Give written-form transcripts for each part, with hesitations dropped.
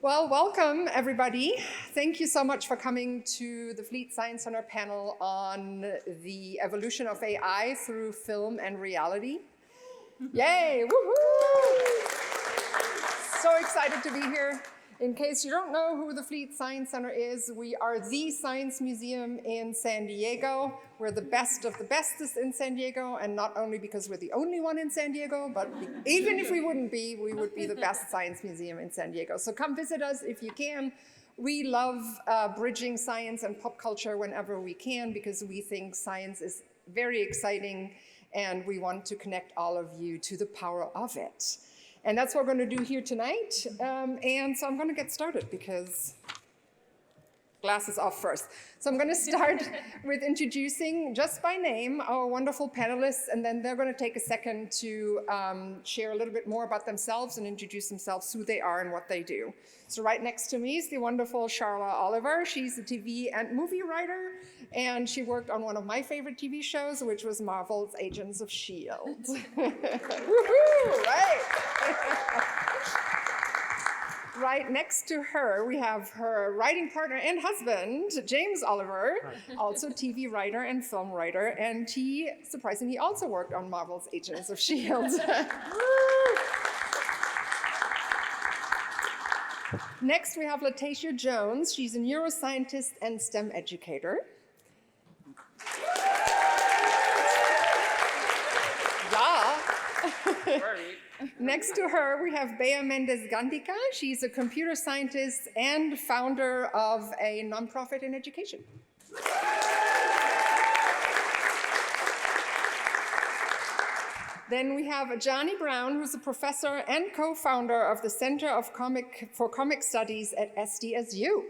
Well, welcome everybody. Thank you so much for coming to the Fleet Science Center panel on the evolution of AI through film and reality. Yay, woohoo! So excited to be here. In case you don't know who the Fleet Science Center is, we are the science museum in San Diego. We're the best of the bestest in San Diego, and not only because we're the only one in San Diego, but even if we wouldn't be, we would be the best science museum in San Diego. So come visit us if you can. We love bridging science and pop culture whenever we can, because we think science is very exciting, and we want to connect all of you to the power of it. And that's what we're going to do here tonight. And so I'm going to get started because glasses off first. So I'm going to start with introducing, just by name, our wonderful panelists, and then they're going to take a second to share a little bit more about themselves and introduce themselves, who they are and what they do. So right next to me is the wonderful Charla Oliver. She's a TV and movie writer, and she worked on one of my favorite TV shows, which was Marvel's Agents of S.H.I.E.L.D. Woohoo, right? Right next to her, we have her writing partner and husband, James Oliver, also TV writer and film writer, and he, surprisingly, also worked on Marvel's Agents of S.H.I.E.L.D. Next, we have Latacia Jones. She's a neuroscientist and STEM educator. Yeah. Next to her, we have Bea Mendez-Gandica. She's a computer scientist and founder of a nonprofit in education. Then we have Ajani Brown, who's a professor and co-founder of the Center for Comic Studies at SDSU.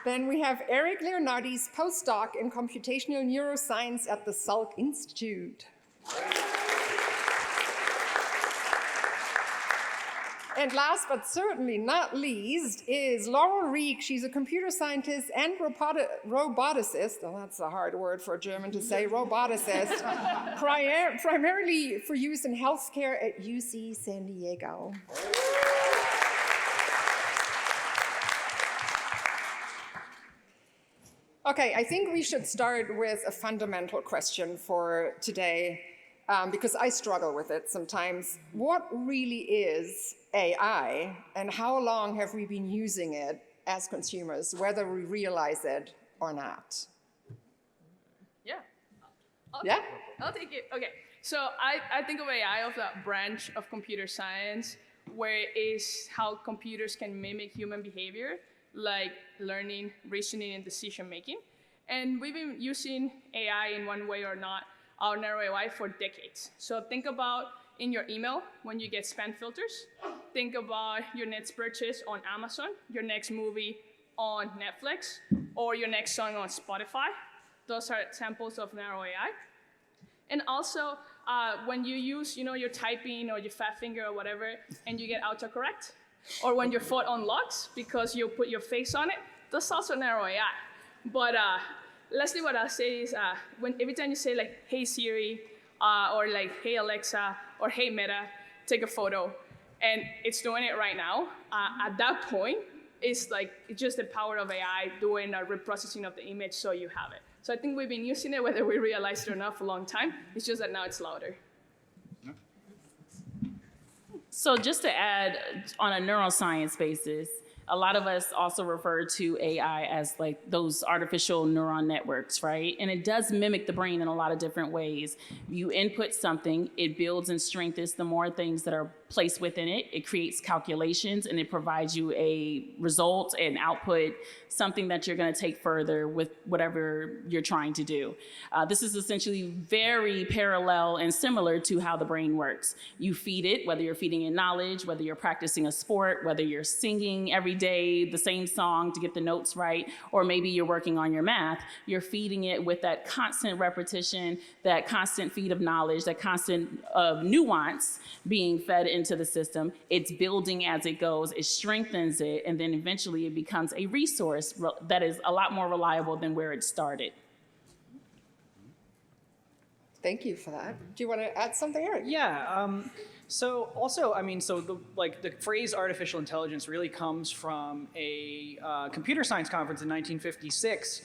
Then we have Eric Leonardis, postdoc in computational neuroscience at the Salk Institute. And last but certainly not least is Laurel Rieck. She's a computer scientist and roboticist. Oh, that's a hard word for a German to say, roboticist, primarily for use in healthcare at UC San Diego. Okay, I think we should start with a fundamental question for today, because I struggle with it sometimes. What really is AI, and how long have we been using it as consumers, whether we realize it or not? Yeah. Yeah? I'll take it. Okay. So I think of AI as a branch of computer science where it is how computers can mimic human behavior, like learning, reasoning, and decision making. And we've been using AI in one way or not, our narrow AI, for decades. So think about in your email when you get spam filters. Think about your next purchase on Amazon, your next movie on Netflix, or your next song on Spotify. Those are examples of narrow AI. And also, when you use your typing or your fat finger or whatever, and you get autocorrect, or when your phone unlocks because you put your face on it, that's also narrow AI. But lastly, what I'll say is every time you say like, hey Siri, or like, hey Alexa, or hey Meta, take a photo, and it's doing it right now, at that point, it's just the power of AI doing a reprocessing of the image so you have it. So I think we've been using it, whether we realize it or not, for a long time. It's just that now it's louder. So just to add, on a neuroscience basis, a lot of us also refer to AI as like those artificial neuron networks, right? And it does mimic the brain in a lot of different ways. You input something, it builds and strengthens the more things that are placed within it. It creates calculations, and it provides you a result and output, something that you're going to take further with whatever you're trying to do. This is essentially very parallel and similar to how the brain works. You feed it, whether you're feeding it knowledge, whether you're practicing a sport, whether you're singing every day the same song to get the notes right, or maybe you're working on your math. You're feeding it with that constant repetition, that constant feed of knowledge, that constant nuance being fed into the system. It's building as it goes, it strengthens it, and then eventually it becomes a resource that is a lot more reliable than where it started. Thank you for that. Do you want to add something, Eric? Yeah. So also, so the phrase artificial intelligence really comes from a computer science conference in 1956,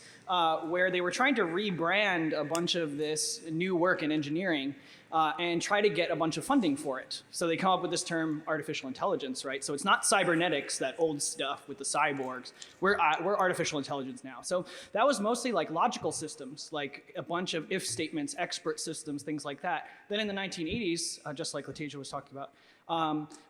where they were trying to rebrand a bunch of this new work in engineering and try to get a bunch of funding for it. So they come up with this term artificial intelligence, right? So it's not cybernetics, that old stuff with the cyborgs. We're artificial intelligence now. So that was mostly like logical systems, like a bunch of if statements, expert systems, things like that. Then in the 1980s, just like Letitia was talking about,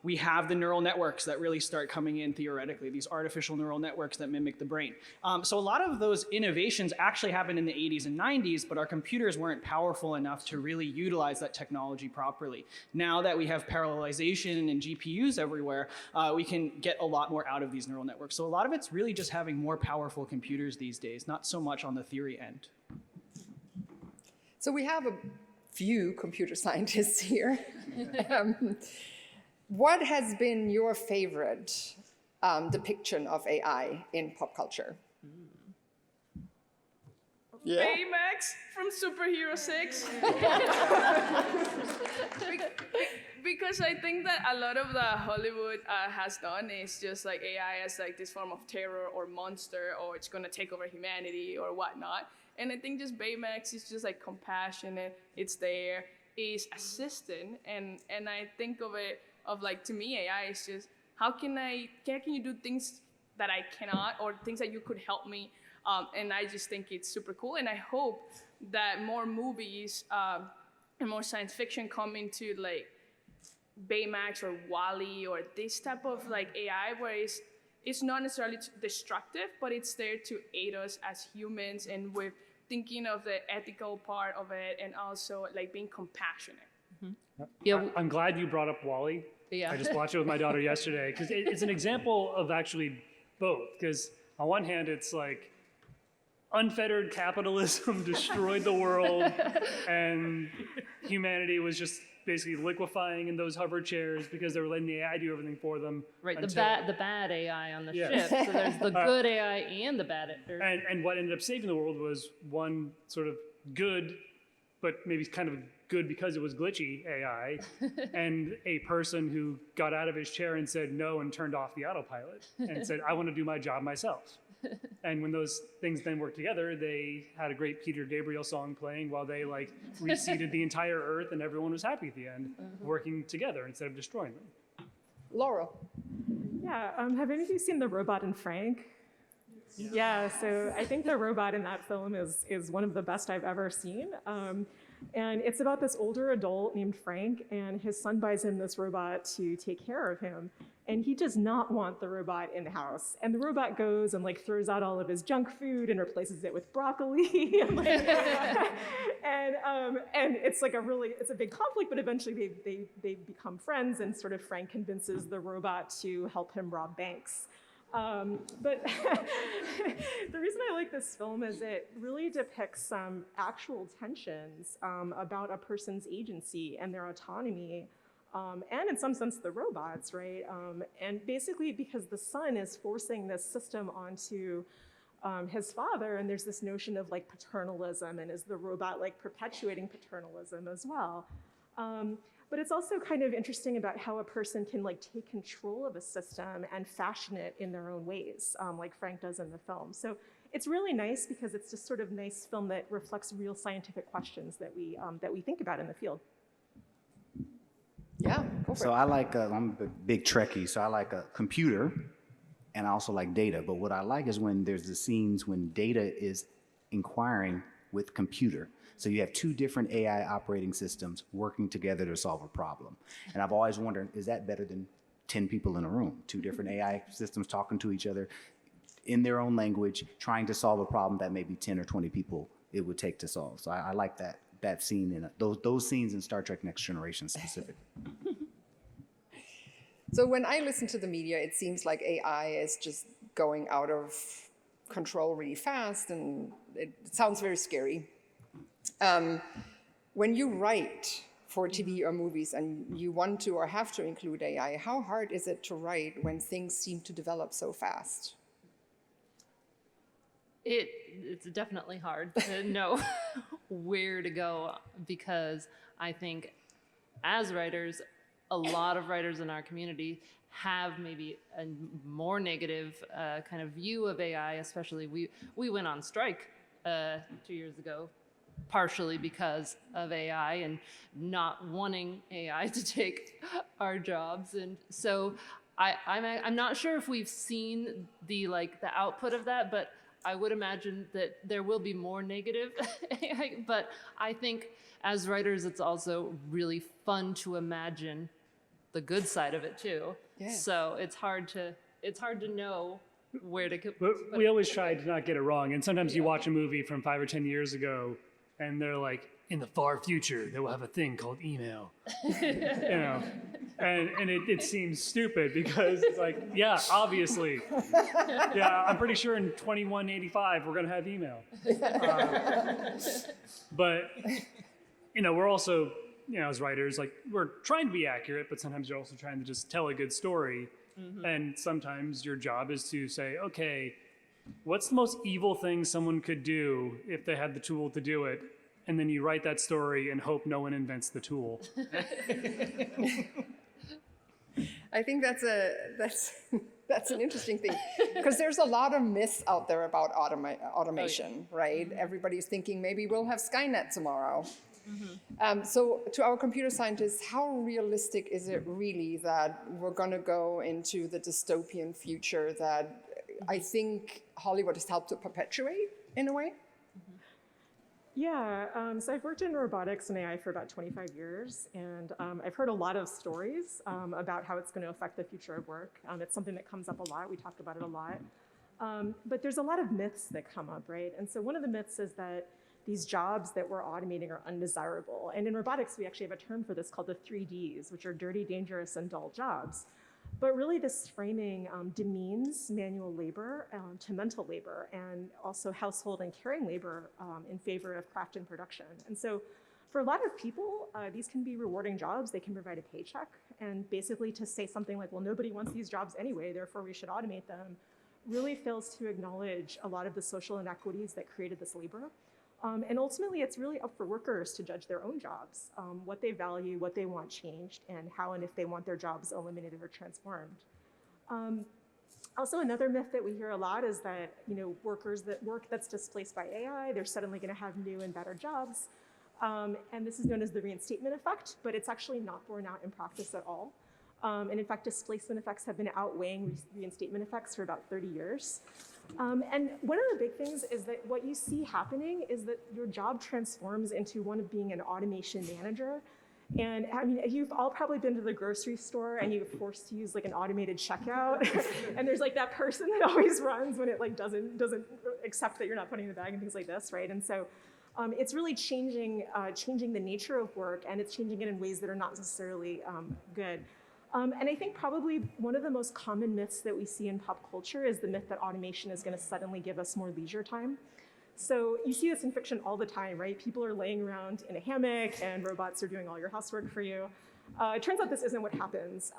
we have the neural networks that really start coming in theoretically, these artificial neural networks that mimic the brain. So a lot of those innovations actually happened in the 80s and 90s, but our computers weren't powerful enough to really utilize that technology properly. Now that we have parallelization and GPUs everywhere, we can get a lot more out of these neural networks. So a lot of it's really just having more powerful computers these days, not so much on the theory end. So we have a few computer scientists here. What has been your favorite depiction of AI in pop culture? Yeah. Baymax from Superhero 6. Because I think that a lot of the Hollywood has done is just like AI as like this form of terror or monster, or it's gonna take over humanity or whatnot. And I think just Baymax is just like compassionate, it's there, is assistant, and I think of it of like, to me, AI is just, how can you do things that I cannot, or things that you could help me, and I just think it's super cool, and I hope that more movies and more science fiction come into like Baymax or WALL-E or this type of like AI where it's not necessarily destructive, but it's there to aid us as humans and with thinking of the ethical part of it and also like being compassionate. Yeah, I'm glad you brought up WALL-E. Yeah. I just watched it with my daughter yesterday because it's an example of actually both. Because on one hand, it's like unfettered capitalism destroyed the world, and humanity was just basically liquefying in those hover chairs because they were letting the AI do everything for them. Right, the until- bad AI on the Yeah. ship. So there's the good AI and the bad. And what ended up saving the world was one sort of good, but maybe kind of good because it was glitchy AI, and a person who got out of his chair and said no and turned off the autopilot and said, I want to do my job myself. And when those things then worked together, they had a great Peter Gabriel song playing while they like reseeded the entire earth, and everyone was happy at the end, working together instead of destroying them. Laura. Yeah, have any of you seen The Robot and Frank? Yeah, so I think the robot in that film is one of the best I've ever seen. And it's about this older adult named Frank, and his son buys him this robot to take care of him. And he does not want the robot in the house. And the robot goes and like throws out all of his junk food and replaces it with broccoli. and, like, and it's like it's a big conflict, but eventually they become friends, and sort of Frank convinces the robot to help him rob banks. But the reason I like this film is it really depicts some actual tensions about a person's agency and their autonomy, and in some sense the robots, right? And basically because the son is forcing this system onto his father, and there's this notion of like paternalism, and is the robot like perpetuating paternalism as well? But it's also kind of interesting about how a person can like take control of a system and fashion it in their own ways, like Frank does in the film. So it's really nice because it's just sort of nice film that reflects real scientific questions that we think about in the field. Yeah, go for So it. I like, I'm a big Trekkie, so I like a computer, and I also like data. But what I like is when there's the scenes when data is inquiring with computer. So you have two different AI operating systems working together to solve a problem. And I've always wondered, is that better than 10 people in a room? Two different AI systems talking to each other in their own language, trying to solve a problem that maybe 10 or 20 people it would take to solve. So I like that scene in those scenes in Star Trek Next Generation specifically. So when I listen to the media, it seems like AI is just going out of control really fast, and it sounds very scary. When you write for TV or movies and you want to or have to include AI, how hard is it to write when things seem to develop so fast? It's definitely hard to know where to go, because I think as writers, a lot of writers in our community have maybe a more negative kind of view of AI, especially we went on strike 2 years ago, partially because of AI and not wanting AI to take our jobs. And so I'm not sure if we've seen the output of that, but I would imagine that there will be more negative AI. But I think as writers, it's also really fun to imagine the good side of it too. Yeah. So it's hard to know where to. But we always try to not get it wrong. And sometimes you watch a movie from 5 or 10 years ago, and they're like, in the far future, they will have a thing called email. And it seems stupid because it's like, yeah, obviously. Yeah, I'm pretty sure in 2185 we're going to have email. But, we're also, as writers, we're trying to be accurate, but sometimes you're also trying to just tell a good story. Mm-hmm. And sometimes your job is to say, okay, what's the most evil thing someone could do if they had the tool to do it? And then you write that story and hope no one invents the tool. I think that's an interesting thing, because there's a lot of myths out there about automation, right? Everybody's thinking maybe we'll have Skynet tomorrow. Mm-hmm. So to our computer scientists, how realistic is it really that we're going to go into the dystopian future that I think Hollywood has helped to perpetuate in a way? Yeah, so I've worked in robotics and AI for about 25 years, and I've heard a lot of stories about how it's going to affect the future of work. It's something that comes up a lot. We talk about it a lot. But there's a lot of myths that come up, right? And so one of the myths is that these jobs that we're automating are undesirable. And in robotics, we actually have a term for this called the 3Ds, which are dirty, dangerous, and dull jobs. But really, this framing demeans manual labor to mental labor, and also household and caring labor in favor of craft and production. And so for a lot of people, these can be rewarding jobs. They can provide a paycheck. And basically to say something like, well, nobody wants these jobs anyway, therefore we should automate them, really fails to acknowledge a lot of the social inequities that created this labor. And ultimately, it's really up for workers to judge their own jobs, what they value, what they want changed, and how and if they want their jobs eliminated or transformed. Also, another myth that we hear a lot is that workers that work that's displaced by AI, they're suddenly going to have new and better jobs. And this is known as the reinstatement effect, but it's actually not borne out in practice at all. And in fact, displacement effects have been outweighing reinstatement effects for about 30 years. And one of the big things is that what you see happening is that your job transforms into one of being an automation manager. And I mean, you've all probably been to the grocery store and you're forced to use an automated checkout. And there's that person that always runs when it doesn't accept that you're not putting the bag and things like this, right? And so it's really changing the nature of work, and it's changing it in ways that are not necessarily good. And I think probably one of the most common myths that we see in pop culture is the myth that automation is going to suddenly give us more leisure time. So you see this in fiction all the time, right? People are laying around in a hammock and robots are doing all your housework for you. It turns out this isn't what happens.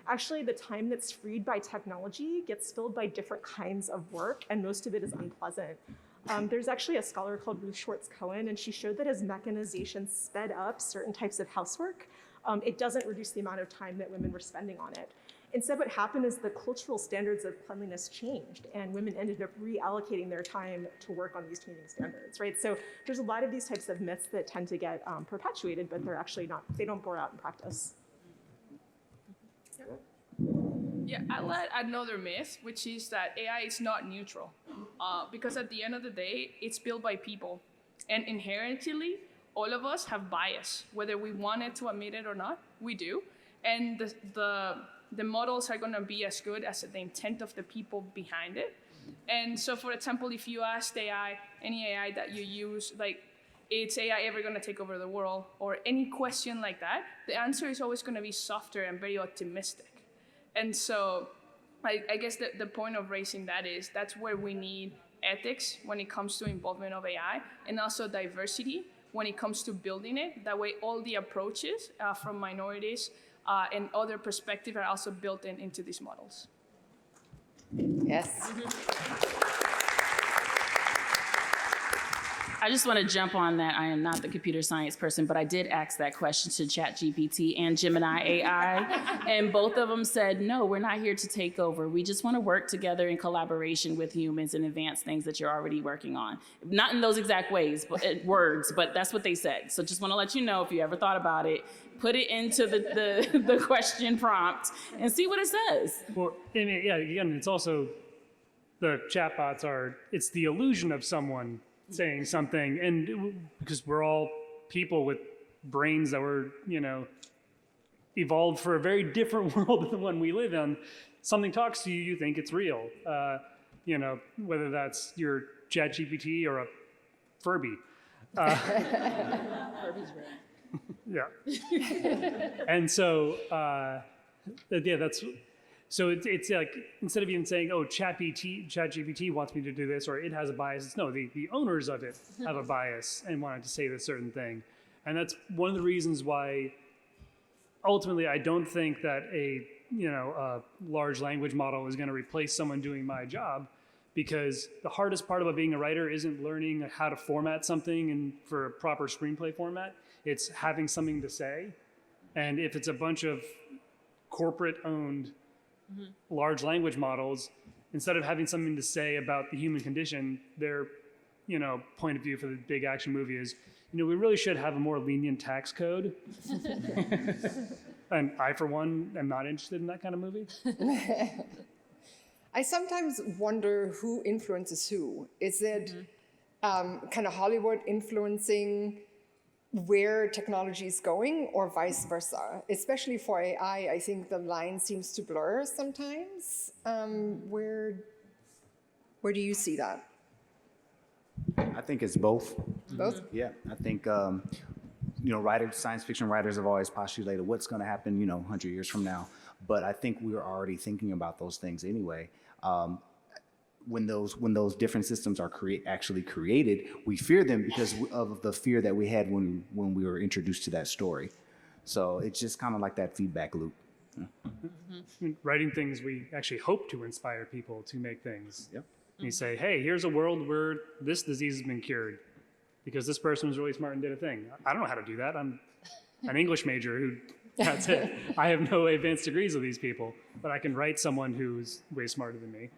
Actually, the time that's freed by technology gets filled by different kinds of work, and most of it is unpleasant. There's actually a scholar called Ruth Schwartz-Cohen, and she showed that as mechanization sped up certain types of housework, it doesn't reduce the amount of time that women were spending on it. Instead, what happened is the cultural standards of cleanliness changed, and women ended up reallocating their time to work on these changing standards, right? So there's a lot of these types of myths that tend to get perpetuated, but they're actually not, they don't bore out in practice. Yeah, I'll add another myth, which is that AI is not neutral. Because at the end of the day, it's built by people. And inherently, all of us have bias. Whether we wanted to admit it or not, we do. And the models are going to be as good as the intent of the people behind it. And so, for example, if you asked AI, any AI that you use, is AI ever going to take over the world, or any question like that, the answer is always going to be softer and very optimistic. And so I guess the point of raising that is that's where we need ethics when it comes to involvement of AI, and also diversity when it comes to building it. That way all the approaches from minorities and other perspectives are also built into these models. Yes. I just want to jump on that. I am not the computer science person, but I did ask that question to ChatGPT and Gemini AI, and both of them said, no, we're not here to take over. We just want to work together in collaboration with humans and advance things that you're already working on. Not in those exact ways, but words, but that's what they said. So just want to let you know, if you ever thought about it, put it into the question prompt and see what it says. Well, and yeah, again, it's also the chatbots it's the illusion of someone saying something, and because we're all people with brains that were, evolved for a very different world than the one we live in. Something talks to you, you think it's real. Whether that's your ChatGPT or a Furby. Furby's real. Yeah. And so, so it's like, instead of even saying, oh, ChatGPT wants me to do this, or it has a bias, it's no, the owners of it have a bias and wanted to say this certain thing. And that's one of the reasons why, ultimately, I don't think that a large language model is going to replace someone doing my job, because the hardest part about being a writer isn't learning how to format something for a proper screenplay format. It's having something to say. And if it's a bunch of corporate-owned large language models, instead of having something to say about the human condition, their point of view for the big action movie is, we really should have a more lenient tax code. And I, for one, am not interested in that kind of movie. I sometimes wonder who influences who. Is it kind of Hollywood influencing where technology is going, or vice versa? Especially for AI, I think the line seems to blur sometimes. Where do you see that? I think it's both. Both? Yeah, I think, science fiction writers have always postulated what's going to happen, 100 years from now. But I think we're already thinking about those things anyway. When those different systems are actually created, we fear them because of the fear that we had when we were introduced to that story. So it's just kind of like that feedback loop. Writing things, we actually hope to inspire people to make things. Yep. And you say, hey, here's a world where this disease has been cured because this person was really smart and did a thing. I don't know how to do that. I'm an English major who, that's it. I have no advanced degrees with these people, but I can write someone who's way smarter than me.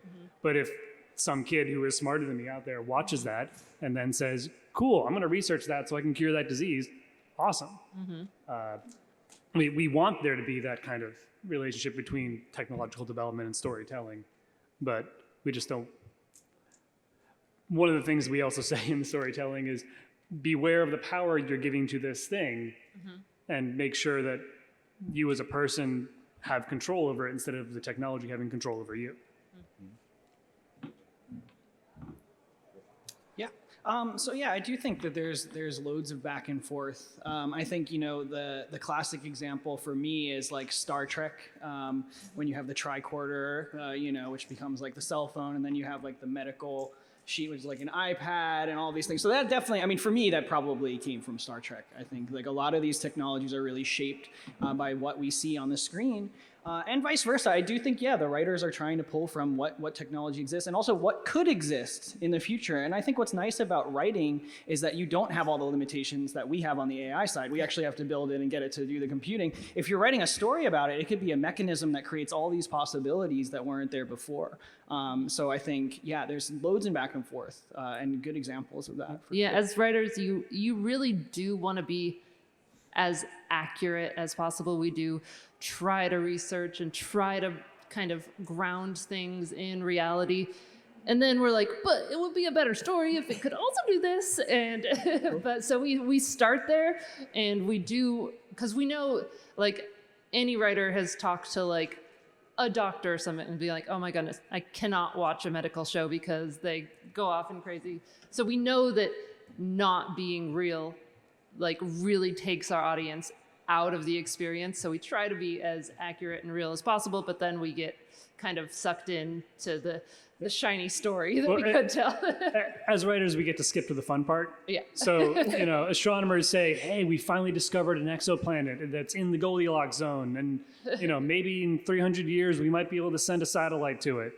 But if some kid who is smarter than me out there watches that and then says, cool, I'm going to research that so I can cure that disease, awesome. We want there to be that kind of relationship between technological development and storytelling, but we just don't. One of the things we also say in the storytelling is beware of the power you're giving to this thing, and make sure that you as a person have control over it instead of the technology having control over you. I do think that there's loads of back and forth. I think the classic example for me is like Star Trek, when you have the tricorder, which becomes like the cell phone, and then you have like the medical sheet, which is like an iPad and all these things. So that definitely, for me, that probably came from Star Trek. I think like a lot of these technologies are really shaped by what we see on the screen. And vice versa. I do think, the writers are trying to pull from what technology exists and also what could exist in the future. And I think what's nice about writing is that you don't have all the limitations that we have on the AI side. We actually have to build it and get it to do the computing. If you're writing a story about it, it could be a mechanism that creates all these possibilities that weren't there before. So I think, there's loads and back and forth and good examples of that. As writers, you really do want to be as accurate as possible. We do try to research and try to kind of ground things in reality. And then we're like, but it would be a better story if it could also do this. And but so we start there, and we do, because we know, like, any writer has talked to like a doctor or something and be like, oh my goodness, I cannot watch a medical show because they go off and crazy. So we know that not being real like really takes our audience out of the experience. So we try to be as accurate and real as possible, but then we get kind of sucked in to the shiny story that we could tell. As writers, we get to skip to the fun part. Yeah. So, astronomers say, hey, we finally discovered an exoplanet that's in the Goldilocks zone. And, maybe in 300 years, we might be able to send a satellite to it.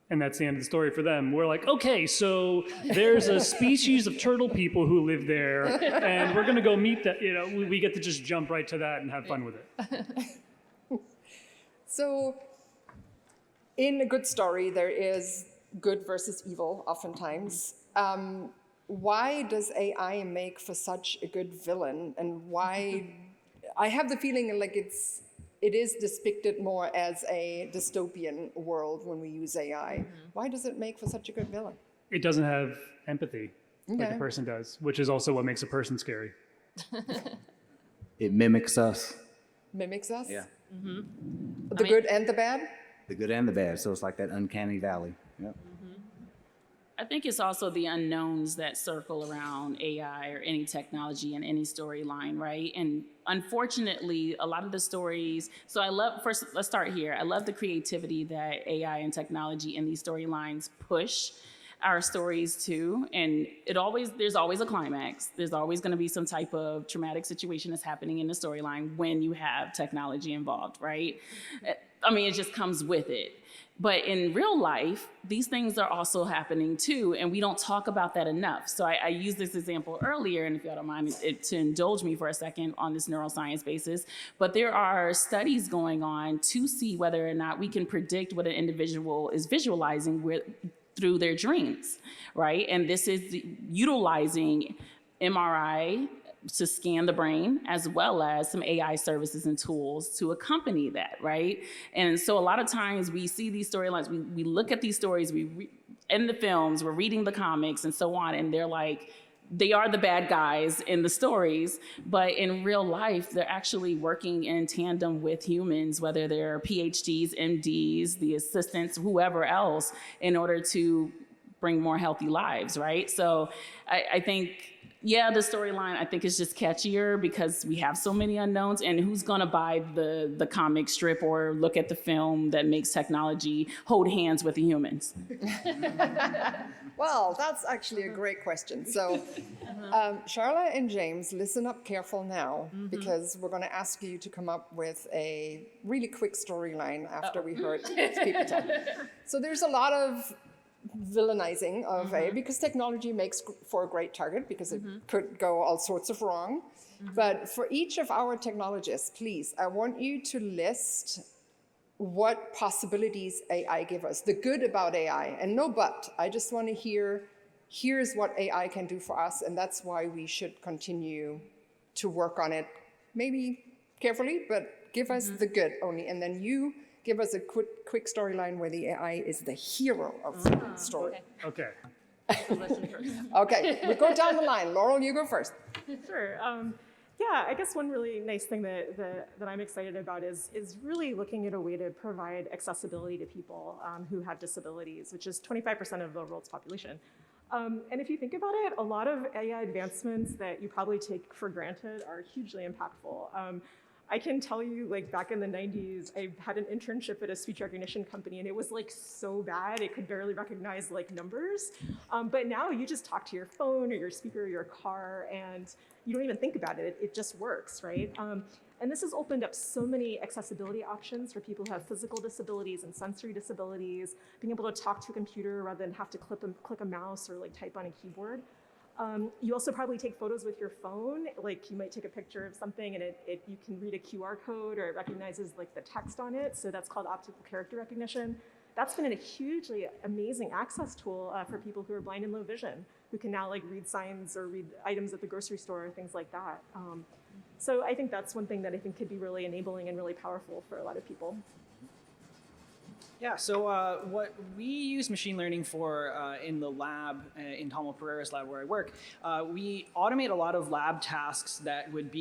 And that's the end of the story for them. We're like, okay, so there's a species of turtle people who live there, and we're gonna go meet that. You know, we get to just jump right to that and have fun with it. So, in a good story, there is good versus evil, oftentimes. Why does AI make for such a good villain, and why? I have the feeling like it is depicted more as a dystopian world when we use AI. Why does it make for such a good villain? It doesn't have empathy like Okay. a person does, which is also what makes a person scary. It mimics us, Mimics us? Yeah. The good and the bad? the good and the bad. So it's like that uncanny valley. Yep. I think it's also the unknowns that circle around AI or any technology in any storyline, right? And unfortunately, a lot of the stories, so first, let's start here. I love the creativity that AI and technology in these storylines push our stories to. And there's always a climax. There's always going to be some type of traumatic situation that's happening in the storyline when you have technology involved, right? I mean, it just comes with it. But in real life, these things are also happening too, and we don't talk about that enough. So I used this example earlier, and if y'all don't mind to indulge me for a second on this neuroscience basis, but there are studies going on to see whether or not we can predict what an individual is visualizing through their dreams, right? And this is utilizing MRI to scan the brain, as well as some AI services and tools to accompany that, right? And so a lot of times we see these storylines, we look at these stories, in the films, we're reading the comics and so on, and they're like, they are the bad guys in the stories, but in real life, they're actually working in tandem with humans, whether they're PhDs, MDs, the assistants, whoever else, in order to bring more healthy lives, right? So I think, yeah, the storyline, I think, is just catchier because we have so many unknowns, and who's gonna buy the comic strip or look at the film that makes technology hold hands with the humans? Well, that's actually a great question. So, Charlotte and James, listen up careful now, because we're going to ask you to come up with a really quick storyline after we heard people talk. So there's a lot of villainizing of AI because technology makes for a great target because it could go all sorts of wrong. But for each of our technologists, please, I want you to list what possibilities AI give us, the good about AI, and no but. I just want to hear, here's what AI can do for us, and that's why we should continue to work on it, maybe carefully, but give us the good only, and then you give us a quick storyline where the AI is the hero of the story. Okay. Okay, we go down the line. Laurel, you go first. Sure. Yeah, I guess one really nice thing that I'm excited about is really looking at a way to provide accessibility to people who have disabilities, which is 25% of the world's population. And if you think about it, a lot of AI advancements that you probably take for granted are hugely impactful. I can tell you, like back in the 90s, I had an internship at a speech recognition company, and it was like so bad, it could barely recognize like numbers. But now you just talk to your phone or your speaker or your car, and you don't even think about it. It just works, right? And this has opened up so many accessibility options for people who have physical disabilities and sensory disabilities, being able to talk to a computer rather than have to click a mouse or like type on a keyboard. You also probably take photos with your phone. Like you might take a picture of something and you can read a QR code or it recognizes like the text on it. So that's called optical character recognition. That's been a hugely amazing access tool for people who are blind and low vision, who can now like read signs or read items at the grocery store, things like that. So I think that's one thing that I think could be really enabling and really powerful for a lot of people. Yeah, so what we use machine learning for in the lab, in Tomo Pereira's lab where I work, we automate a lot of lab tasks that would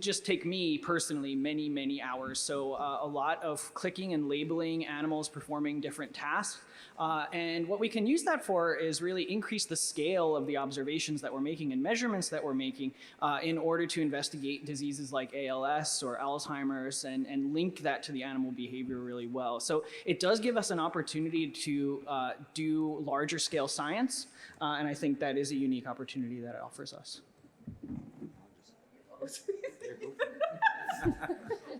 just take me personally many, many hours. So a lot of clicking and labeling animals performing different tasks. And what we can use that for is really increase the scale of the observations that we're making and measurements that we're making in order to investigate diseases like ALS or Alzheimer's and link that to the animal behavior really well. So it does give us an opportunity to do larger scale science, and I think that is a unique opportunity that it offers us. Oh, it's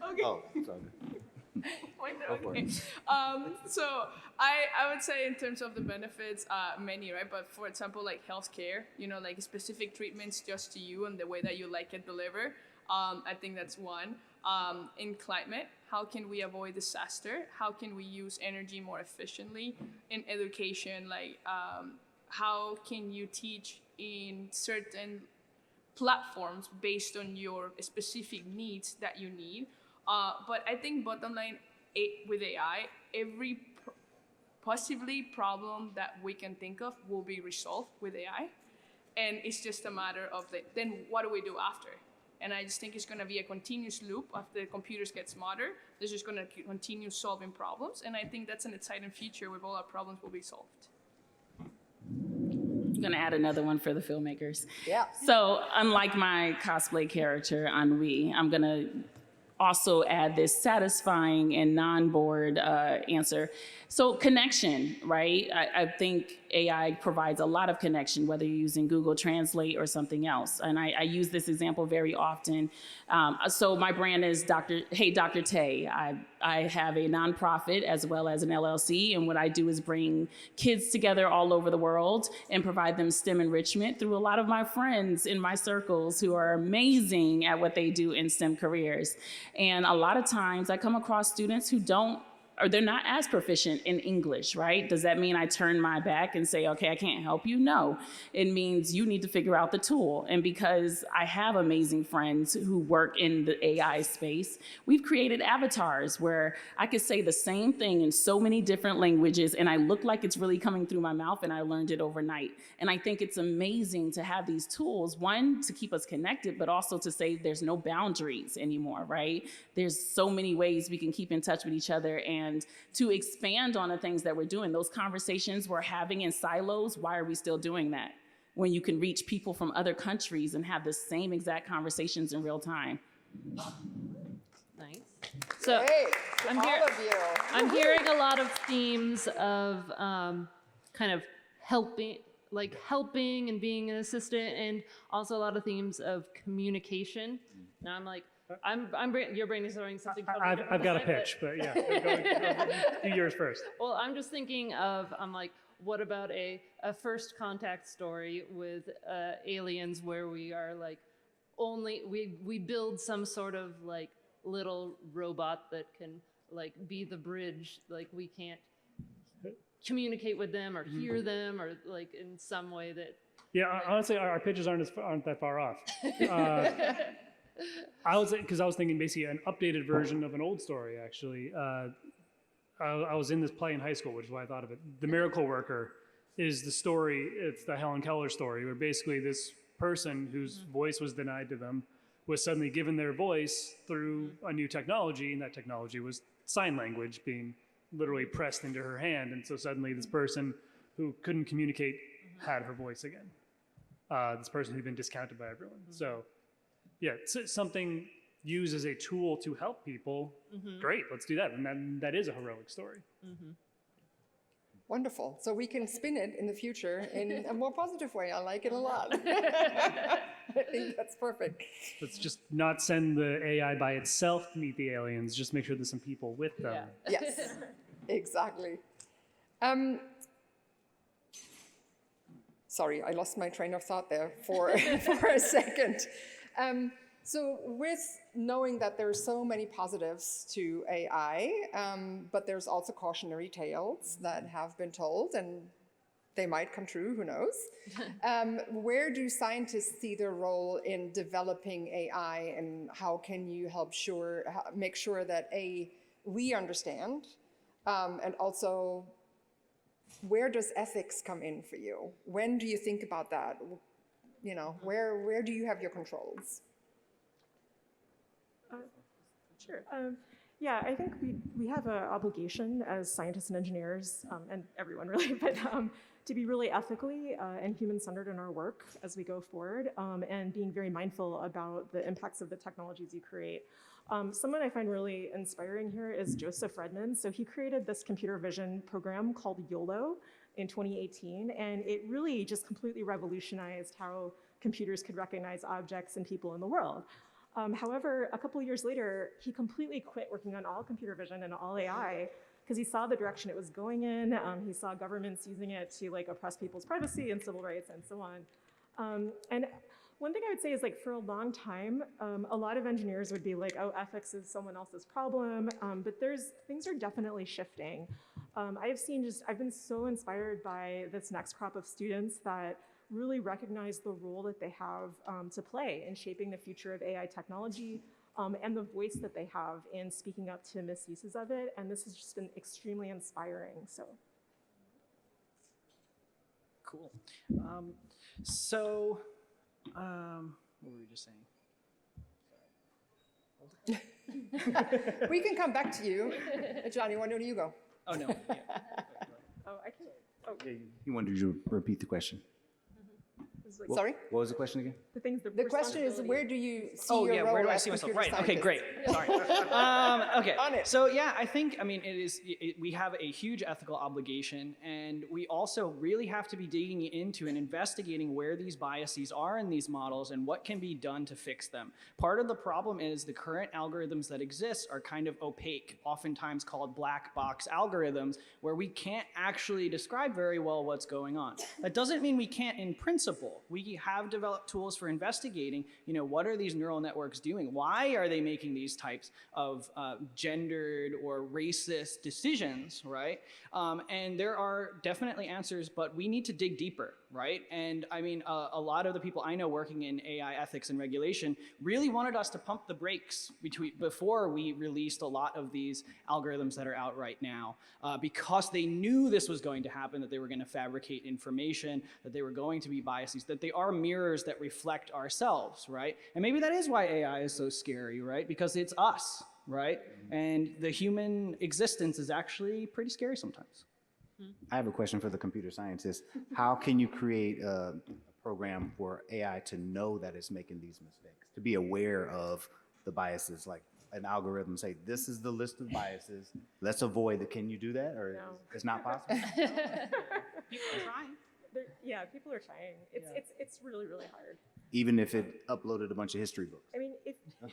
all good. Okay. So I would say in terms of the benefits, many, right? But for example, like healthcare, like specific treatments just to you and the way that you like it delivered. I think that's one. In climate, how can we avoid disaster? How can we use energy more efficiently? In education, like how can you teach in certain platforms based on your specific needs that you need? But I think bottom line with AI, every possibly problem that we can think of will be resolved with AI. And it's just a matter of then what do we do after? And I just think it's going to be a continuous loop. After the computers get smarter, they're just going to continue solving problems. And I think that's an exciting future where all our problems will be solved. I'm going to add another one for the filmmakers. Yeah. So unlike my cosplay character, Ennui, I'm going to also add this satisfying and non-bored answer. So connection, right? I think AI provides a lot of connection, whether you're using Google Translate or something else. And I use this example very often. So my brand is Hey Dr. Tay. I have a nonprofit as well as an LLC. And what I do is bring kids together all over the world and provide them STEM enrichment through a lot of my friends in my circles who are amazing at what they do in STEM careers. And a lot of times I come across students who they're not as proficient in English, right? Does that mean I turn my back and say, okay, I can't help you? No, it means you need to figure out the tool. And because I have amazing friends who work in the AI space, we've created avatars where I could say the same thing in so many different languages and I look like it's really coming through my mouth and I learned it overnight. And I think it's amazing to have these tools, one, to keep us connected, but also to say there's no boundaries anymore, right? There's so many ways we can keep in touch with each other and to expand on the things that we're doing. Those conversations we're having in silos, why are we still doing that? When you can reach people from other countries and have the same exact conversations in real time. Nice. So Hey, I'm all of you. I'm hearing a lot of themes of kind of helping and being an assistant, and also a lot of themes of communication. Now I'm like, you're brainstorming something. Totally I've got a different, pitch, but yeah, do yours first. Well, I'm just thinking of, what about a first contact story with aliens where we are like we build some sort of like little robot that can like be the bridge, like we can't communicate with them or hear them or like in some way that. Yeah, honestly, our pitches aren't that far off. I was thinking basically an updated version of an old story, actually. I was in this play in high school, which is why I thought of it. The Miracle Worker is the story, it's the Helen Keller story, where basically this person whose voice was denied to them was suddenly given their voice through a new technology, and that technology was sign language being literally pressed into her hand. And so suddenly this person who couldn't communicate had her voice again. This person who'd been discounted by everyone. So yeah, something used as a tool to help people, great, let's do that. And that is a heroic story. Wonderful. So we can spin it in the future in a more positive way. I like it a lot. I think that's perfect. Let's just not send the AI by itself to meet the aliens, just make sure there's some people with them. Yeah. Yes, exactly. Sorry, I lost my train of thought there for a second. So with knowing that there's so many positives to AI, but there's also cautionary tales that have been told, and they might come true, who knows? Where do scientists see their role in developing AI, and how can you make sure that we understand, and also where does ethics come in for you? When do you think about that? You know, where do you have your controls? Sure. Yeah, I think we have an obligation as scientists and engineers, and everyone really, but to be really ethically and human-centered in our work as we go forward, and being very mindful about the impacts of the technologies you create. Someone I find really inspiring here is Joseph Redman. So he created this computer vision program called YOLO in 2018, and it really just completely revolutionized how computers could recognize objects and people in the world. However, a couple years later, he completely quit working on all computer vision and all AI because he saw the direction it was going in. He saw governments using it to like oppress people's privacy and civil rights and so on. And one thing I would say is like for a long time, a lot of engineers would be like, oh, ethics is someone else's problem. But things are definitely shifting. I've been so inspired by this next crop of students that really recognize the role that they have to play in shaping the future of AI technology and the voice that they have in speaking up to misuses of it. And this has just been extremely inspiring. So. Cool. What were we just saying? We can come back to you. Johnny, why don't you go? Oh, no. Yeah. Oh, I can. Oh, You wanted to repeat the question? it's like Sorry? What was the question again? the things. The question is, where do you see Oh your yeah, role where do I as see myself? computer Right. Okay, great. scientist? Sorry. Okay. On it. So yeah, I think we have a huge ethical obligation, and we also really have to be digging into and investigating where these biases are in these models and what can be done to fix them. Part of the problem is the current algorithms that exist are kind of opaque, oftentimes called black box algorithms, where we can't actually describe very well what's going on. That doesn't mean we can't in principle. We have developed tools for investigating, what are these neural networks doing? Why are they making these types of gendered or racist decisions, right? And there are definitely answers, but we need to dig deeper, right? And I mean, a lot of the people I know working in AI ethics and regulation really wanted us to pump the brakes before we released a lot of these algorithms that are out right now, because they knew this was going to happen, that they were going to fabricate information, that they were going to be biases, that they are mirrors that reflect ourselves, right? And maybe that is why AI is so scary, right? Because it's us, right? And the human existence is actually pretty scary sometimes. I have a question for the computer scientist. How can you create a program for AI to know that it's making these mistakes, to be aware of the biases, like an algorithm say, this is the list of biases, let's avoid it. Can you do that, or No. it's not possible? People are trying. Yeah, people are trying. It's really, really hard. Even if it uploaded a bunch of history books? I mean, if the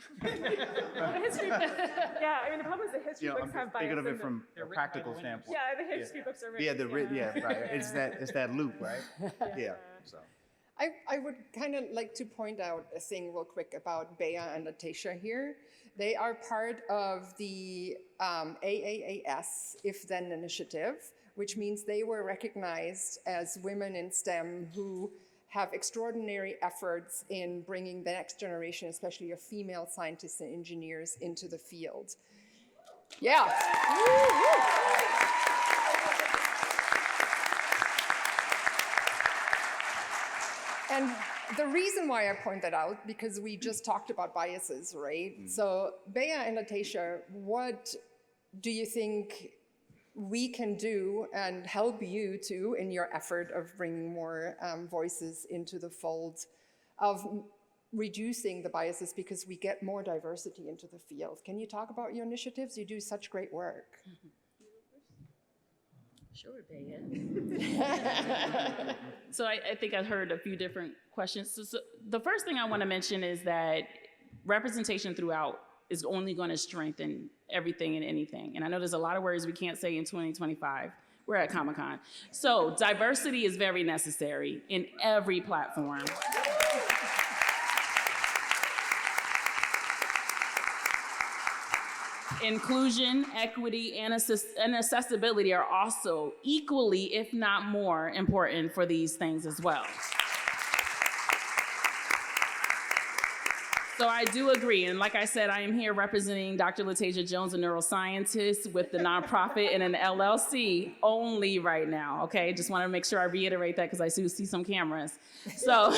history, yeah, I mean, the problem is the history I'm books have bias. thinking of in it them. from a practical standpoint. Yeah, the history books are written. Yeah, right. It's that loop, right? Yeah. So. I would kind of like to point out a thing real quick about Bea and Natasha here. They are part of the AAAS If Then initiative, which means they were recognized as women in STEM who have extraordinary efforts in bringing the next generation, especially of female scientists and engineers, into the field. Yeah. And the reason why I point that out, because we just talked about biases, right? So Bea and Natasha, what do you think we can do and help you to in your effort of bringing more voices into the fold of reducing the biases, because we get more diversity into the field? Can you talk about your initiatives? You do such great work. Sure, Bea. So I think I heard a few different questions. So the first thing I want to mention is that representation throughout is only going to strengthen everything and anything. And I know there's a lot of words we can't say in 2025. We're at Comic-Con. So diversity is very necessary in every platform. Inclusion, equity, and accessibility are also equally, if not more, important for these things as well. So I do agree, and like I said, I am here representing Dr. Latasia Jones, a neuroscientist with the nonprofit and an LLC only right now, okay? Just want to make sure I reiterate that because I do see some cameras. So,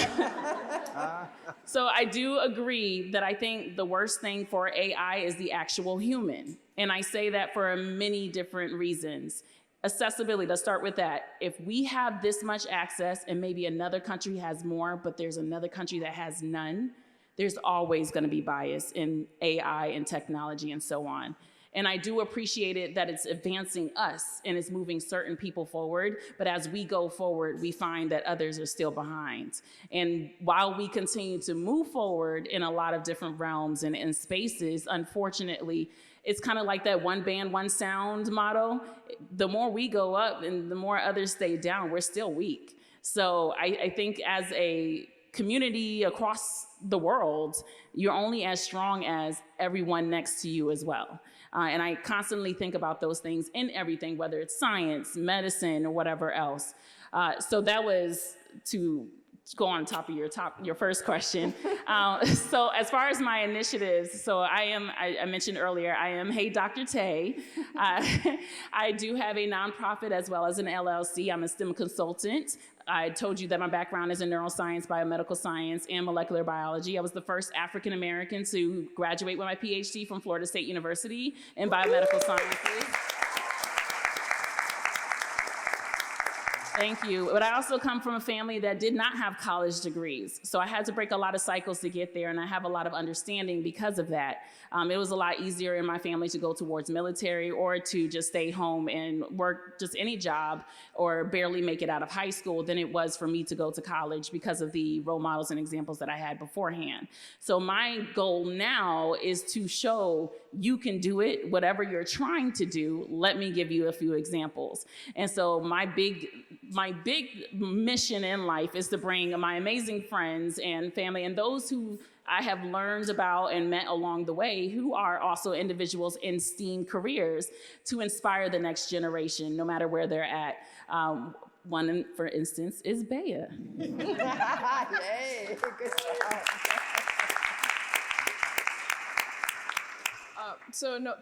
so I do agree that I think the worst thing for AI is the actual human, and I say that for many different reasons. Accessibility, let's start with that. If we have this much access and maybe another country has more, but there's another country that has none, there's always going to be bias in AI and technology and so on. And I do appreciate it that it's advancing us and it's moving certain people forward. But as we go forward, we find that others are still behind. And while we continue to move forward in a lot of different realms and in spaces, unfortunately, it's kind of like that one band, one sound motto. The more we go up and the more others stay down, we're still weak. So I think as a community across the world, you're only as strong as everyone next to you as well. And I constantly think about those things in everything, whether it's science, medicine, or whatever else. So that was to go on top of your first question. So as far as my initiatives, so I mentioned earlier, I am Hey Dr. Tay. I do have a nonprofit as well as an LLC. I'm a STEM consultant. I told you that my background is in neuroscience, biomedical science, and molecular biology. I was the first African American to graduate with my PhD from Florida State University in biomedical sciences. Thank you. But I also come from a family that did not have college degrees. So I had to break a lot of cycles to get there, and I have a lot of understanding because of that. It was a lot easier in my family to go towards military or to just stay home and work just any job or barely make it out of high school than it was for me to go to college because of the role models and examples that I had beforehand. So my goal now is to show you can do it, whatever you're trying to do. Let me give you a few examples. And so my big mission in life is to bring my amazing friends and family and those who I have learned about and met along the way who are also individuals in STEAM careers to inspire the next generation, no matter where they're at. One, for instance, is Bea. Yay, good job.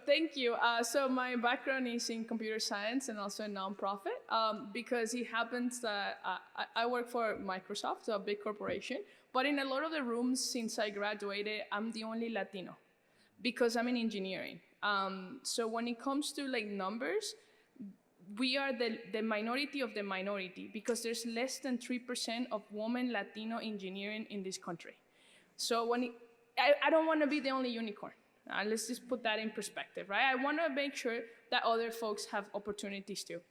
Thank you. So my background is in computer science and also a nonprofit because it happens that I work for Microsoft, so a big corporation. But in a lot of the rooms since I graduated, I'm the only Latino because I'm in engineering. So when it comes to like numbers, we are the minority of the minority because there's less than 3% of women Latino engineering in this country. So I don't want to be the only unicorn. Let's just put that in perspective, right? I want to make sure that other folks have opportunities too.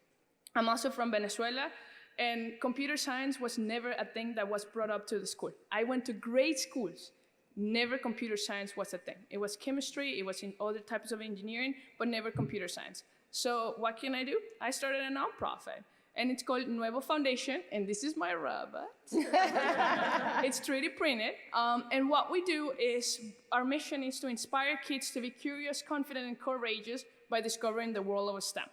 I'm also from Venezuela, and computer science was never a thing that was brought up to the school. I went to great schools. Never computer science was a thing. It was chemistry, it was in other types of engineering, but never computer science. So what can I do? I started a nonprofit, and it's called Nuevo Foundation, and this is my robot. It's 3D printed, and what we do is, our mission is to inspire kids to be curious, confident, and courageous by discovering the world of STEM.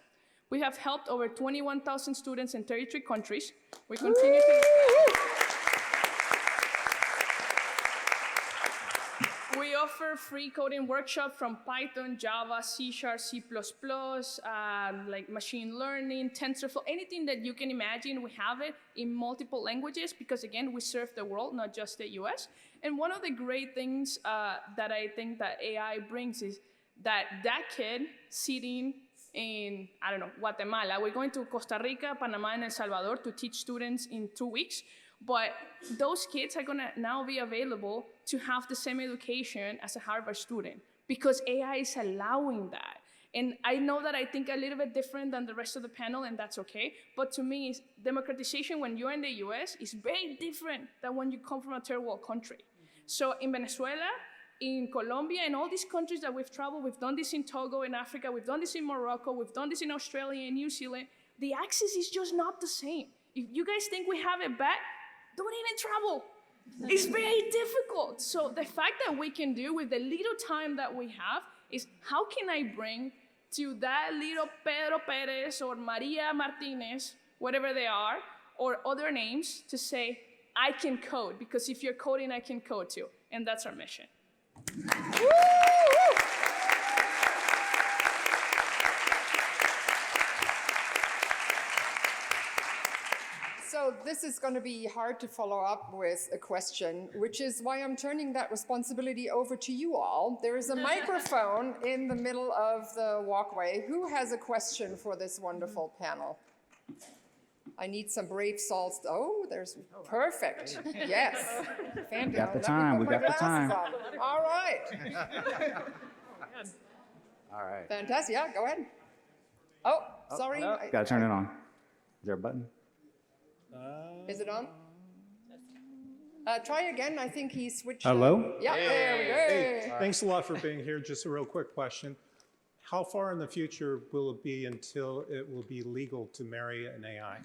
We have helped over 21,000 students in 33 countries. We continue to... We offer free coding workshops from Python, Java, C#, C++, like machine learning, TensorFlow, anything that you can imagine. We have it in multiple languages because, again, we serve the world, not just the US. And one of the great things that I think that AI brings is that kid sitting in, I don't know, Guatemala. We're going to Costa Rica, Panama, and El Salvador to teach students in 2 weeks. But those kids are gonna now be available to have the same education as a Harvard student because AI is allowing that. And I know that I think a little bit different than the rest of the panel, and that's okay. But to me, democratization when you're in the US is very different than when you come from a third world country. So in Venezuela, in Colombia, and all these countries that we've traveled, we've done this in Togo in Africa, we've done this in Morocco, we've done this in Australia and New Zealand, the access is just not the same. If you guys think we have it bad, don't even travel. It's very difficult. So the fact that we can do with the little time that we have is how can I bring to that little Pedro Perez or Maria Martinez, whatever they are, or other names to say, I can code, because if you're coding, I can code too. And that's our mission. So this is going to be hard to follow up with a question, which is why I'm turning that responsibility over to you all. There is a microphone in the middle of the walkway. Who has a question for this wonderful panel? I need some brave souls. Oh, there's perfect. Yes. Got the time. We got the time. All right. All right. Fantastic. Yeah, go ahead. Oh, sorry. Gotta turn it on. Is there a button? Is it on? Try again. I think he switched. Hello? Yeah, there we go. Thanks a lot for being here. Just a real quick question. How far in the future will it be until it will be legal to marry an AI?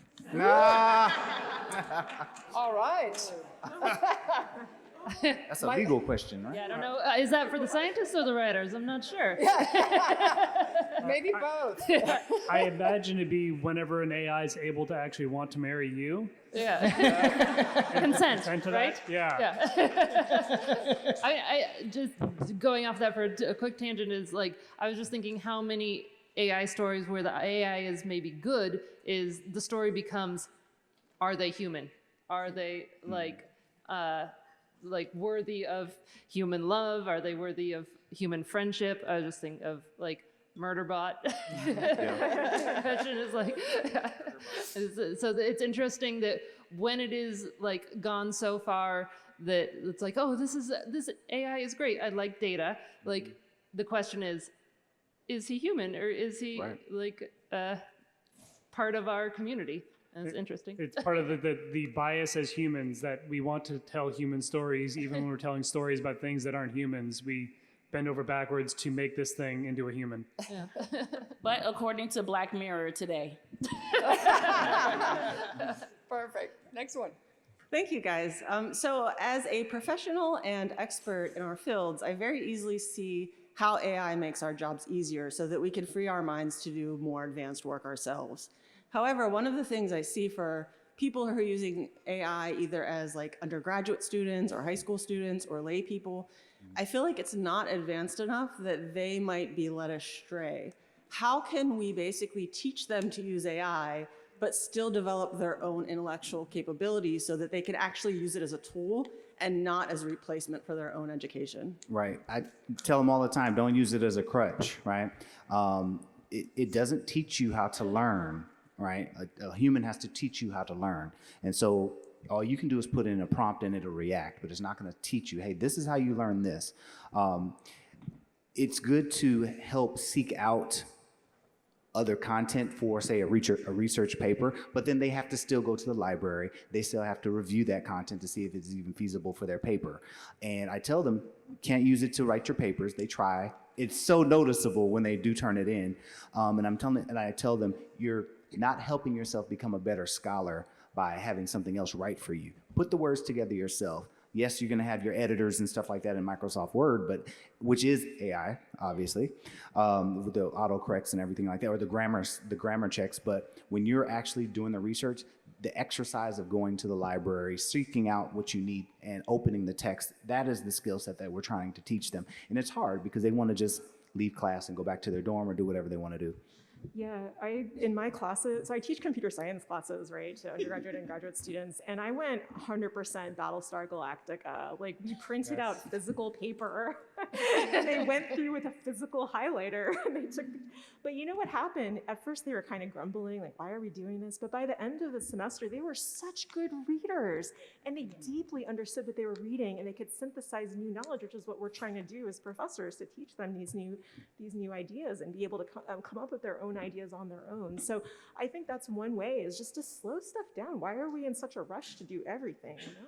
All right. That's a legal question, right? Yeah, I don't know. Is that for the scientists or the writers? I'm not sure. Maybe both. I imagine it'd be whenever an AI is able to actually want to marry you. Yeah. Consent, Consent to right? that? Yeah. Yeah. I just going off that for a quick tangent is like, I was just thinking how many AI stories where the AI is maybe good is the story becomes, are they human? Are they like worthy of human love? Are they worthy of human friendship? I just think of like Murderbot. Question is like, so it's interesting that when it is like gone so far that it's like, oh, this AI is great. I like Data. Like the question is he human or is he like part of our community? And it's interesting. It's part of the bias as humans that we want to tell human stories, even when we're telling stories about things that aren't humans. We bend over backwards to make this thing into a human. Yeah. But according to Black Mirror today. Perfect. Next one. Thank you, guys. So as a professional and expert in our fields, I very easily see how AI makes our jobs easier so that we can free our minds to do more advanced work ourselves. However, one of the things I see for people who are using AI either as like undergraduate students or high school students or lay people, I feel like it's not advanced enough that they might be led astray. How can we basically teach them to use AI but still develop their own intellectual capabilities so that they can actually use it as a tool and not as a replacement for their own education? Right. I tell them all the time, don't use it as a crutch, right? It doesn't teach you how to learn, right? A human has to teach you how to learn. And so all you can do is put in a prompt and it'll react, but it's not going to teach you, hey, this is how you learn this. It's good to help seek out other content for, say, a research paper, but then they have to still go to the library. They still have to review that content to see if it's even feasible for their paper. And I tell them, can't use it to write your papers. They try. It's so noticeable when they do turn it in. And I tell them, you're not helping yourself become a better scholar by having something else write for you. Put the words together yourself. Yes, you're going to have your editors and stuff like that in Microsoft Word, but which is AI, obviously, with the autocorrects and everything like that, or the grammar checks. But when you're actually doing the research, the exercise of going to the library, seeking out what you need, and opening the text, that is the skill set that we're trying to teach them. And it's hard because they want to just leave class and go back to their dorm or do whatever they want to do. Yeah, in my classes, so I teach computer science classes, right, to undergraduate and graduate students, and I went 100% Battlestar Galactica. Like, we printed out physical paper, and they went through with a physical highlighter, and they took, but you know what happened? At first, they were kind of grumbling, like, why are we doing this? But by the end of the semester, they were such good readers, and they deeply understood what they were reading, and they could synthesize new knowledge, which is what we're trying to do as professors, to teach them these new ideas and be able to come up with their own ideas on their own. So I think that's one way, is just to slow stuff down. Why are we in such a rush to do everything, you know?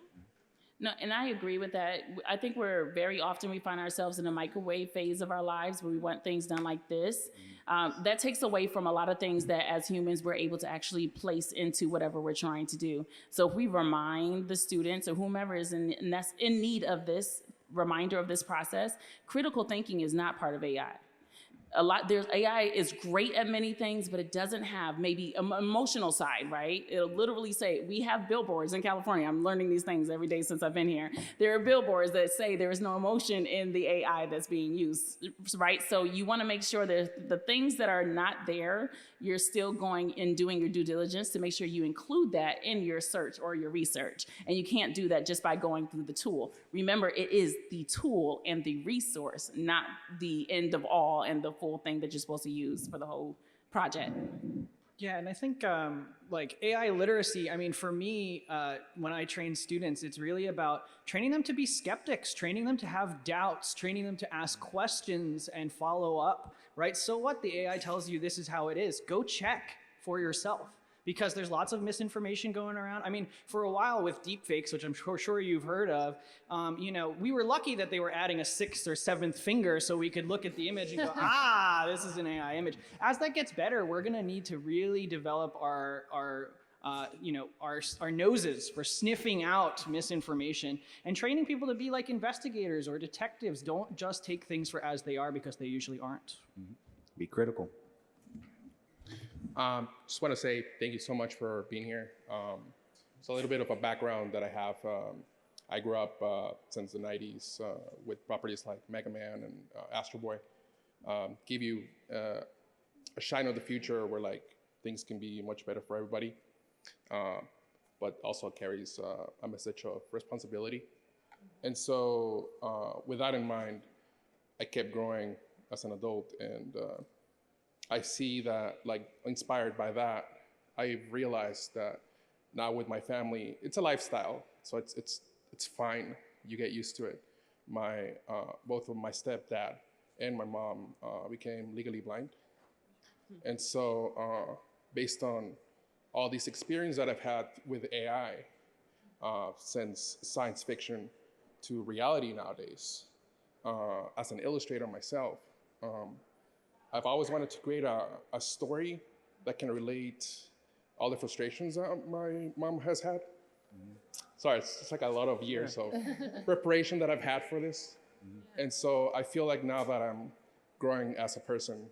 No, and I agree with that. I think very often we find ourselves in a microwave phase of our lives where we want things done like this. That takes away from a lot of things that as humans we're able to actually place into whatever we're trying to do. So if we remind the students or whomever is in need of this reminder of this process, critical thinking is not part of AI. AI is great at many things, but it doesn't have maybe an emotional side, right? It'll literally say, we have billboards in California. I'm learning these things every day since I've been here. There are billboards that say there is no emotion in the AI that's being used, right? So you want to make sure that the things that are not there, you're still going and doing your due diligence to make sure you include that in your search or your research. And you can't do that just by going through the tool. Remember, it is the tool and the resource, not the end of all and the full thing that you're supposed to use for the whole project. Yeah, and I think like AI literacy, I mean, for me, when I train students, it's really about training them to be skeptics, training them to have doubts, training them to ask questions and follow up, right? So what the AI tells you this is how it is. Go check for yourself because there's lots of misinformation going around. I mean, for a while with deepfakes, which I'm sure you've heard of, you know, we were lucky that they were adding a 6th or 7th finger so we could look at the image and go, ah, this is an AI image. As that gets better, we're going to need to really develop our noses for sniffing out misinformation and training people to be like investigators or detectives. Don't just take things for as they are because they usually aren't. Be critical. Just want to say thank you so much for being here. It's a little bit of a background that I have. I grew up since the 90s with properties like Mega Man and Astro Boy. Give you a shine of the future where like things can be much better for everybody, but also carries a message of responsibility. And so with that in mind, I kept growing as an adult, and I see that, like, inspired by that, I realized that now with my family, it's a lifestyle, so it's fine. You get used to it. Both of my stepdad and my mom became legally blind, and so based on all these experiences that I've had with AI, since science fiction to reality nowadays, as an illustrator myself. I've always wanted to create a story that can relate all the frustrations that my mom has had. Sorry, it's like a lot of years of preparation that I've had for this. And so I feel like now that I'm growing as a person,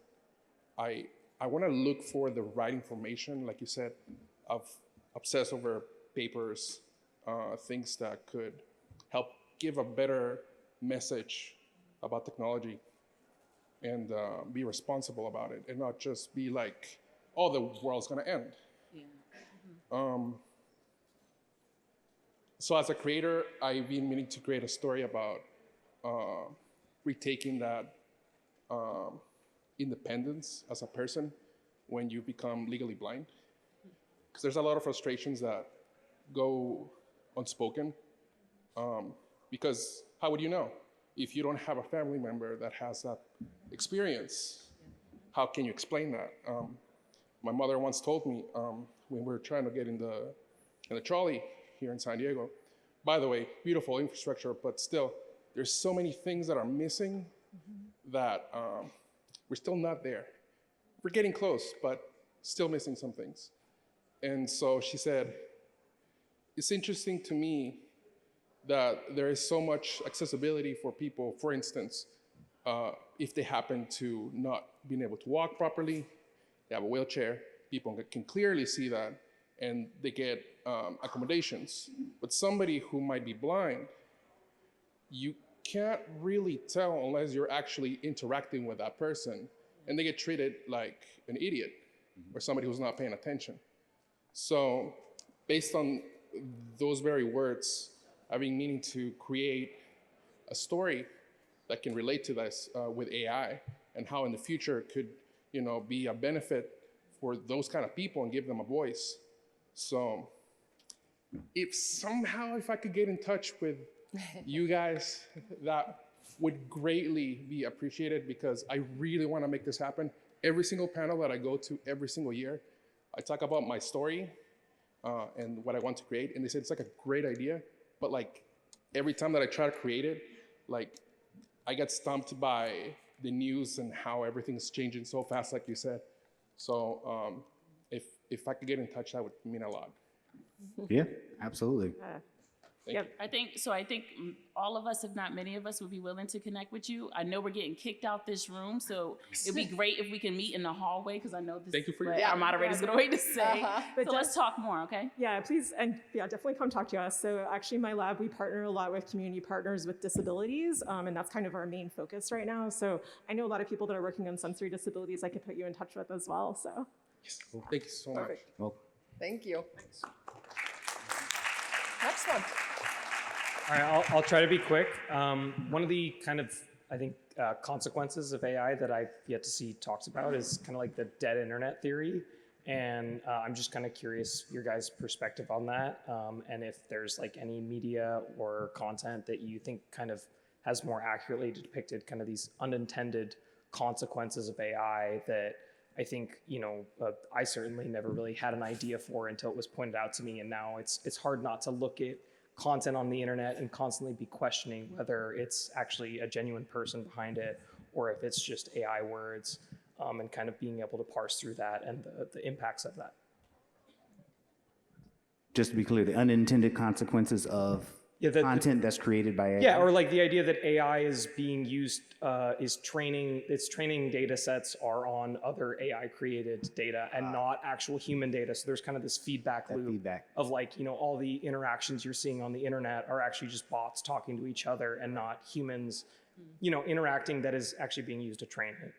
I want to look for the right information, like you said, obsess over papers, things that could help give a better message about technology, and be responsible about it, and not just be like, oh, the world's gonna end. Yeah. So as a creator, I've been meaning to create a story about retaking that independence as a person when you become legally blind. Because there's a lot of frustrations that go unspoken, because how would you know? If you don't have a family member that has that experience, how can you explain that? My mother once told me when we were trying to get in the trolley here in San Diego, by the way, beautiful infrastructure, but still, there's so many things that are missing that we're still not there. We're getting close, but still missing some things. And so she said, it's interesting to me that there is so much accessibility for people. For instance, if they happen to not being able to walk properly, they have a wheelchair, people can clearly see that, and they get accommodations. But somebody who might be blind, you can't really tell unless you're actually interacting with that person, and they get treated like an idiot or somebody who's not paying attention. So based on those very words, I've been meaning to create a story that can relate to this with AI, and how in the future it could, be a benefit for those kind of people and give them a voice. So if I could get in touch with you guys, that would greatly be appreciated, because I really want to make this happen. Every single panel that I go to every single year, I talk about my story and what I want to create, and they said it's like a great idea. But like every time that I try to create it, like I get stumped by the news and how everything's changing so fast, like you said. So if I could get in touch, that would mean a lot. Yeah, absolutely. I think all of us, if not many of us, would be willing to connect with you. I know we're getting kicked out this room, so it'd be great if we can meet in the hallway, because I know this Thank you for is your what our moderator's going to wait to say. But So let's talk more, okay? Yeah, please, and definitely come talk to us. So actually, my lab, we partner a lot with community partners with disabilities, and that's kind of our main focus right now. So I know a lot of people that are working on sensory disabilities I could put you in touch with as well, so. Yes. Thank you so much. Well, Thank you. Next one. All right, I'll try to be quick. One of the kind of, I think, consequences of AI that I've yet to see talks about is kind of like the dead internet theory. And I'm just kind of curious your guys' perspective on that, and if there's like any media or content that you think kind of has more accurately depicted kind of these unintended consequences of AI that I think, I certainly never really had an idea for until it was pointed out to me. And now it's hard not to look at content on the internet and constantly be questioning whether it's actually a genuine person behind it or if it's just AI words, and kind of being able to parse through that and the impacts of that. Just to be clear, the unintended consequences of content that's created by AI. Yeah, or like the idea that AI is being used, its training data sets are on other AI created data and not actual human data. So there's kind of this feedback loop of like, all the interactions you're seeing on the internet are actually just bots talking to each other and not humans, interacting that is actually being used to train it.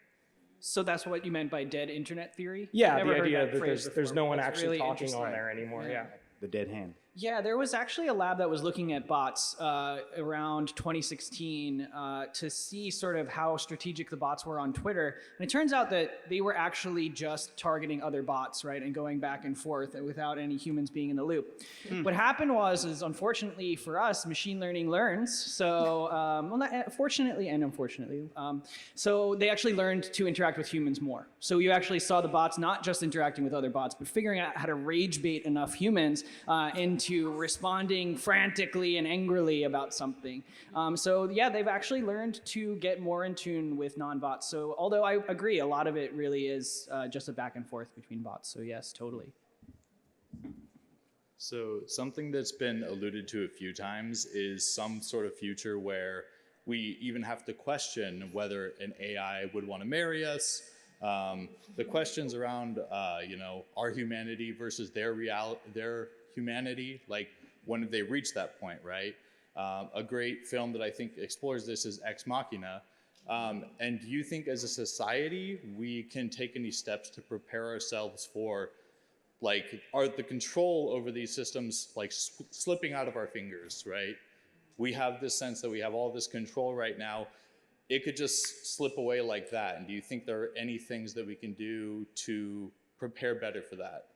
So that's what you meant by dead internet theory? Yeah, the idea that there's no one actually really talking on there anymore. Yeah. The dead hand. Yeah, there was actually a lab that was looking at bots around 2016 to see sort of how strategic the bots were on Twitter. And it turns out that they were actually just targeting other bots, right, and going back and forth without any humans being in the loop. What happened is unfortunately for us, machine learning learns. So, well, not fortunately and unfortunately. So they actually learned to interact with humans more. So you actually saw the bots not just interacting with other bots, but figuring out how to rage bait enough humans into responding frantically and angrily about something. So yeah, they've actually learned to get more in tune with non-bots. So although I agree, a lot of it really is just a back and forth between bots. So yes, totally. So something that's been alluded to a few times is some sort of future where we even have to question whether an AI would want to marry us. The questions around, our humanity versus their humanity, like when did they reach that point, right? A great film that I think explores this is Ex Machina. And do you think as a society, we can take any steps to prepare ourselves for, like, are the control over these systems like slipping out of our fingers, right? We have this sense that we have all this control right now. It could just slip away like that. And do you think there are any things that we can do to prepare better for that?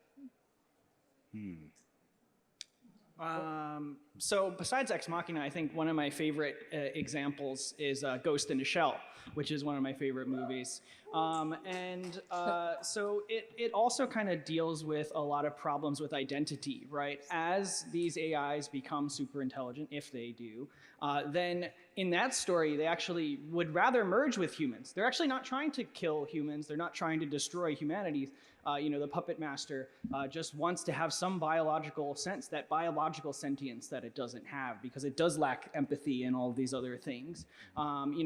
So besides Ex Machina, I think one of my favorite examples is Ghost in the Shell, which is one of my favorite movies. So it also kind of deals with a lot of problems with identity, right? As these AIs become super intelligent, if they do, then in that story, they actually would rather merge with humans. They're actually not trying to kill humans. They're not trying to destroy humanity. The puppet master just wants to have some biological sense, that biological sentience that it doesn't have, because it does lack empathy and all of these other things.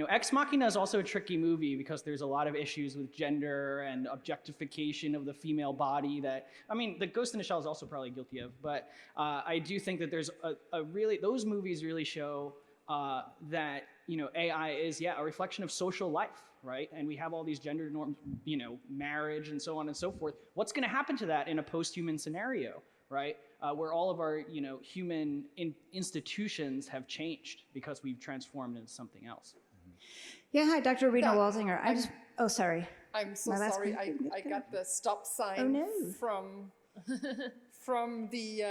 Ex Machina is also a tricky movie because there's a lot of issues with gender and objectification of the female body that, the Ghost in the Shell is also probably guilty of, but I do think that there's those movies really show that, AI is, a reflection of social life. Right? And we have all these gender norms, marriage and so on and so forth. What's going to happen to that in a post-human scenario, right? Where all of our, human institutions have changed because we've transformed into something else. Yeah, hi, Dr. Rena Walsinger. Sorry. I'm so sorry. I got the stop sign from the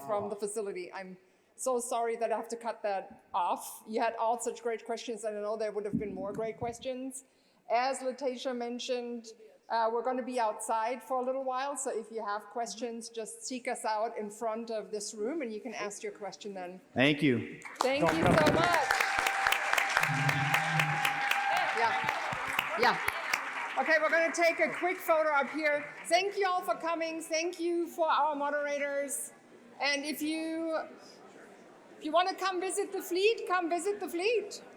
from the facility. I'm so sorry that I have to cut that off. You had all such great questions, and I know there would have been more great questions. As Letitia mentioned, we're going to be outside for a little while, so if you have questions, just seek us out in front of this room, and you can ask your question then. Thank you. Thank you so much. Yeah. Okay, we're going to take a quick photo up here. Thank you all for coming. Thank you for our moderators. And if you want to come visit the fleet, come visit the fleet.